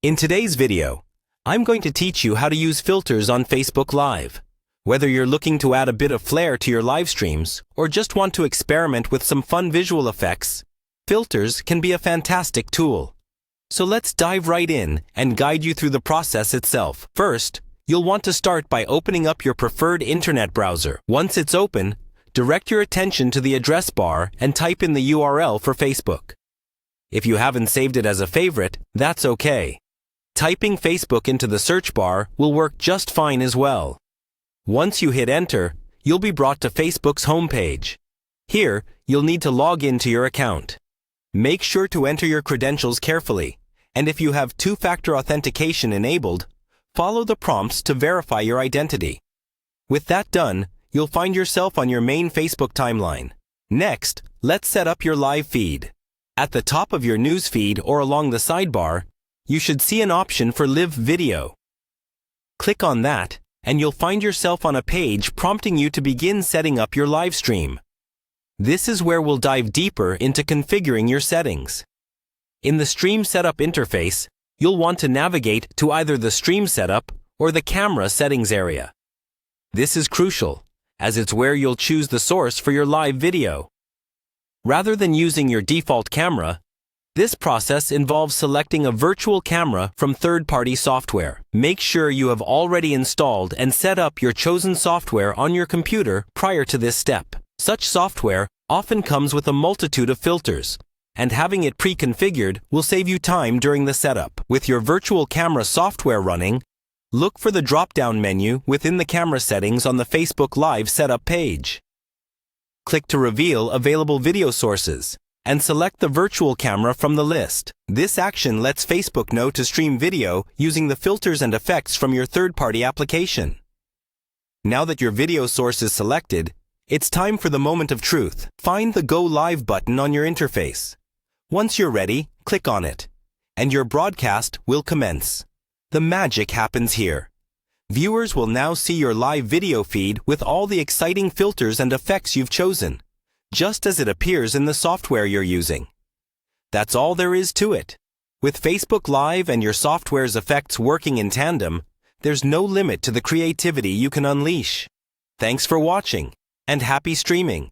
In today's video, I'm going to teach you how to use filters on Facebook Live. Whether you're looking to add a bit of flair to your live streams or just want to experiment with some fun visual effects, filters can be a fantastic tool. So let's dive right in and guide you through the process itself. First, you'll want to start by opening up your preferred internet browser. Once it's open, direct your attention to the address bar and type in the URL for Facebook. If you haven't saved it as a favorite, that's okay. Typing Facebook into the search bar will work just fine as well. Once you hit enter, you'll be brought to Facebook's homepage. Here, you'll need to log into your account. Make sure to enter your credentials carefully, and if you have two-factor authentication enabled, follow the prompts to verify your identity. With that done, you'll find yourself on your main Facebook timeline. Next, let's set up your live feed. At the top of your news feed or along the sidebar, you should see an option for Live Video. Click on that, and you'll find yourself on a page prompting you to begin setting up your live stream. This is where we'll dive deeper into configuring your settings. In the Stream Setup interface, you'll want to navigate to either the Stream Setup or the Camera Settings area. This is crucial, as it's where you'll choose the source for your live video. Rather than using your default camera, this process involves selecting a virtual camera from third-party software. Make sure you have already installed and set up your chosen software on your computer prior to this step. Such software often comes with a multitude of filters, and having it pre-configured will save you time during the setup. With your virtual camera software running, look for the drop-down menu within the camera settings on the Facebook Live setup page. Click to reveal available video sources and select the virtual camera from the list. This action lets Facebook know to stream video using the filters and effects from your third-party application. Now that your video source is selected, it's time for the moment of truth. Find the Go Live button on your interface. Once you're ready, click on it, and your broadcast will commence. The magic happens here. Viewers will now see your live video feed with all the exciting filters and effects you've chosen, just as it appears in the software you're using. That's all there is to it. With Facebook Live and your software's effects working in tandem, there's no limit to the creativity you can unleash. Thanks for watching, and happy streaming!